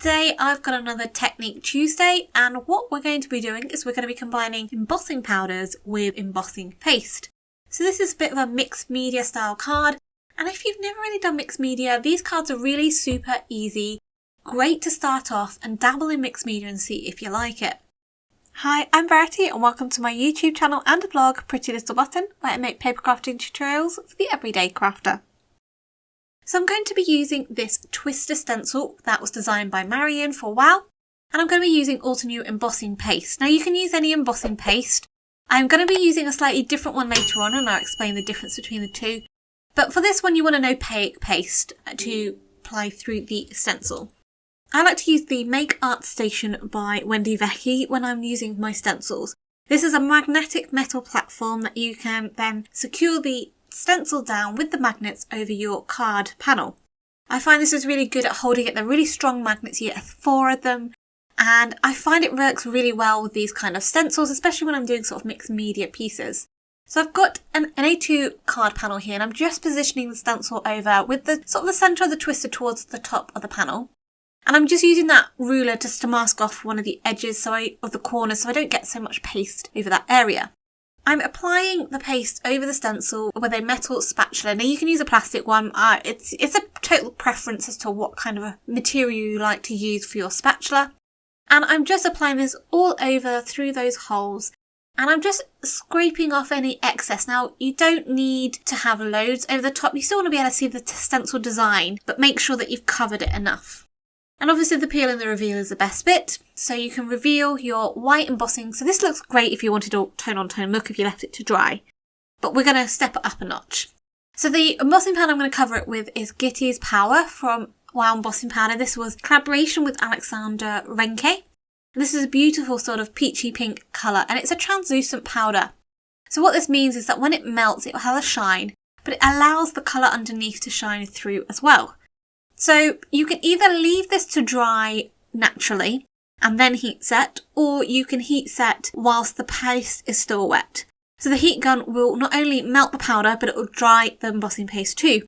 Today I've got another Technique Tuesday, and what we're going to be doing is we're going to be combining embossing powders with embossing paste. So this is a bit of a mixed media style card, and if you've never really done mixed media, these cards are really super easy, great to start off and dabble in mixed media and see if you like it. Hi, I'm Verity and welcome to my YouTube channel and blog Pretty Little Button, where I make paper crafting tutorials for the everyday crafter. So I'm going to be using this twister stencil that was designed by Marion for WoW, and I'm going to be using Altenew embossing paste. Now you can use any embossing paste. I'm going to be using a slightly different one later on, and I'll explain the difference between the two. But for this one you want an opaque paste to apply through the stencil. I like to use the Make Art Station by Wendy Vecchi when I'm using my stencils. This is a magnetic metal platform that you can then secure the stencil down with the magnets over your card panel. I find this is really good at holding it. They're really strong magnets. You get 4 of them, and I find it works really well with these kind of stencils, especially when I'm doing sort of mixed media pieces. So I've got an A2 card panel here, and I'm just positioning the stencil over with the sort of the centre of the twister towards the top of the panel. And I'm just using that ruler just to mask off one of the edges of the corners so I don't get so much paste over that area. I'm applying the paste over the stencil with a metal spatula. Now you can use a plastic one. It's a total preference as to what kind of a material you like to use for your spatula. And I'm just applying this all over through those holes. And I'm just scraping off any excess. Now you don't need to have loads over the top. You still want to be able to see the stencil design, but make sure that you've covered it enough. And obviously the peel and the reveal is the best bit. So you can reveal your white embossing. So this looks great if you wanted a tone on tone look if you left it to dry. But we're going to step it up a notch. So the embossing powder I'm going to cover it with is Gitty's Power from WoW Embossing Powder. This was collaboration with Alexdara Renke. And this is a beautiful sort of peachy pink colour, and it's a translucent powder. So what this means is that when it melts it will have a shine, but it allows the colour underneath to shine through as well. So you can either leave this to dry naturally and then heat set, or you can heat set whilst the paste is still wet. So the heat gun will not only melt the powder, but it will dry the embossing paste too.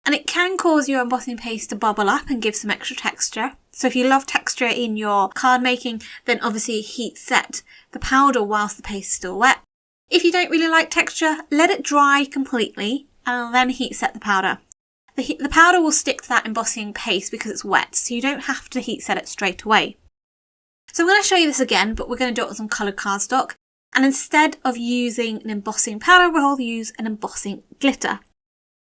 And it can cause your embossing paste to bubble up and give some extra texture. So if you love texture in your card making, then obviously heat set the powder whilst the paste is still wet. If you don't really like texture, let it dry completely and then heat set the powder. The powder will stick to that embossing paste because it's wet, so you don't have to heat set it straight away. So I'm going to show you this again, but we're going to do it with some coloured cardstock. And instead of using an embossing powder, we'll use an embossing glitter.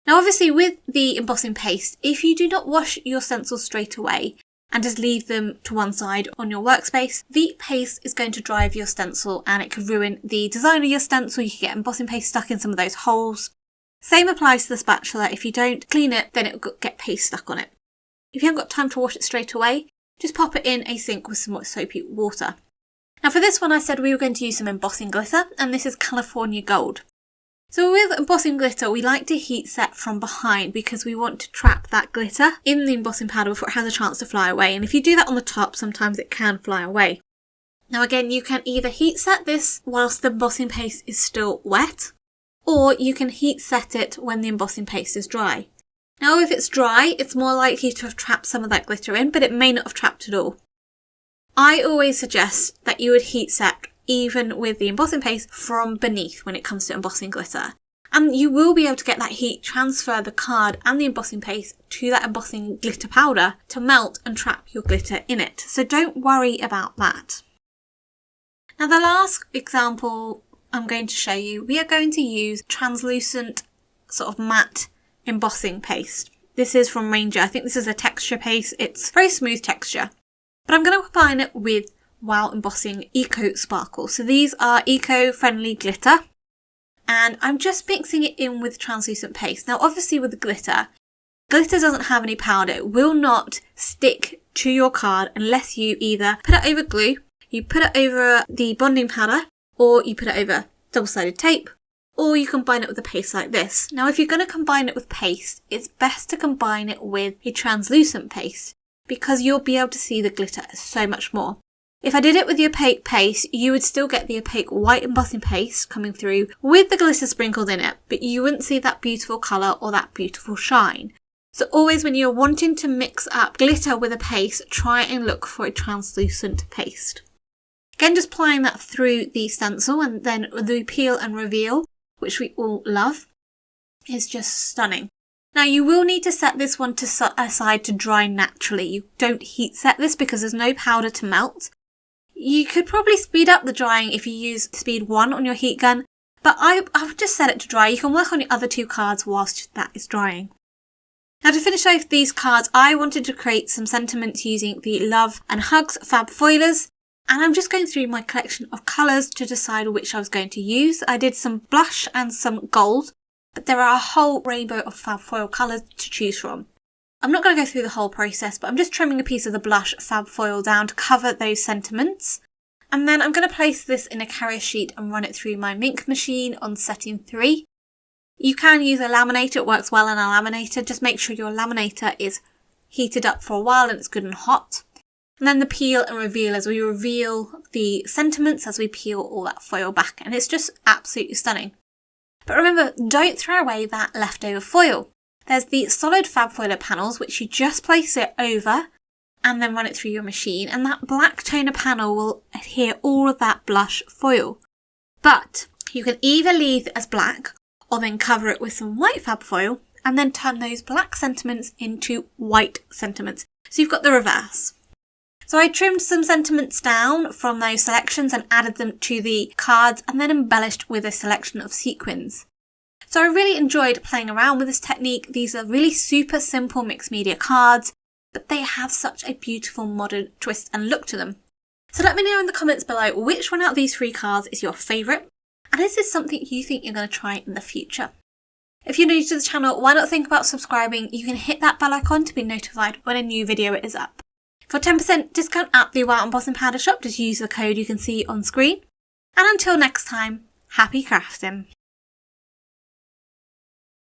Now obviously with the embossing paste, if you do not wash your stencils straight away and just leave them to one side on your workspace, the paste is going to dry over your stencil and it could ruin the design of your stencil. You could get embossing paste stuck in some of those holes. Same applies to the spatula. If you don't clean it, then it will get paste stuck on it. If you haven't got time to wash it straight away, just pop it in a sink with some soapy water. Now for this one I said we were going to use some embossing glitter, and this is California Gold. So with embossing glitter we like to heat set from behind because we want to trap that glitter in the embossing powder before it has a chance to fly away, and if you do that on the top sometimes it can fly away. Now again, you can either heat set this whilst the embossing paste is still wet, or you can heat set it when the embossing paste is dry. Now if it's dry, it's more likely to have trapped some of that glitter in, but it may not have trapped it all. I always suggest that you would heat set even with the embossing paste from beneath when it comes to embossing glitter. And you will be able to get that heat transfer the card and the embossing paste to that embossing glitter powder to melt and trap your glitter in it. So don't worry about that. Now the last example I'm going to show you, we are going to use translucent sort of matte embossing paste. This is from Renke. I think this is a texture paste. It's very smooth texture. But I'm going to combine it with WoW Embossing Eco Sparkle. So these are eco-friendly glitter. And I'm just mixing it in with translucent paste. Now obviously with the glitter doesn't have any powder. It will not stick to your card unless you either put it over glue, you put it over the bonding powder, or you put it over double-sided tape, or you combine it with a paste like this. Now if you're going to combine it with paste, it's best to combine it with a translucent paste because you'll be able to see the glitter so much more. If I did it with the opaque paste, you would still get the opaque white embossing paste coming through with the glitter sprinkled in it, but you wouldn't see that beautiful colour or that beautiful shine. So always when you're wanting to mix up glitter with a paste, try and look for a translucent paste. Again, just applying that through the stencil, and then the peel and reveal, which we all love, is just stunning. Now you will need to set this one aside to dry naturally. You don't heat set this because there's no powder to melt. You could probably speed up the drying if you use speed 1 on your heat gun, but I would just set it to dry. You can work on your other 2 cards whilst that is drying. Now to finish off these cards, I wanted to create some sentiments using the Love and Hugs fab foilers, and I'm just going through my collection of colours to decide which I was going to use. I did some blush and some gold, but there are a whole rainbow of fab foil colours to choose from. I'm not going to go through the whole process, but I'm just trimming a piece of the blush fab foil down to cover those sentiments. And then I'm going to place this in a carrier sheet and run it through my ink machine on setting 3. You can use a laminator, it works well in a laminator. Just make sure your laminator is heated up for a while and it's good and hot. And then the peel and reveal as we reveal the sentiments as we peel all that foil back. And it's just absolutely stunning. But remember, don't throw away that leftover foil. There's the solid fab foiler panels, which you just place it over and then run it through your machine. And that black toner panel will adhere all of that blush foil. But you can either leave it as black or then cover it with some white fab foil and then turn those black sentiments into white sentiments. So you've got the reverse. So I trimmed some sentiments down from those selections and added them to the cards and then embellished with a selection of sequins. So I really enjoyed playing around with this technique. These are really super simple mixed media cards, but they have such a beautiful modern twist and look to them. So let me know in the comments below which one out of these 3 cards is your favourite, and is this something you think you're going to try in the future? If you're new to the channel, why not think about subscribing? You can hit that bell icon to be notified when a new video is up. For 10% discount at the Wow Embossing Powder Shop, just use the code you can see on screen. And until next time, happy crafting!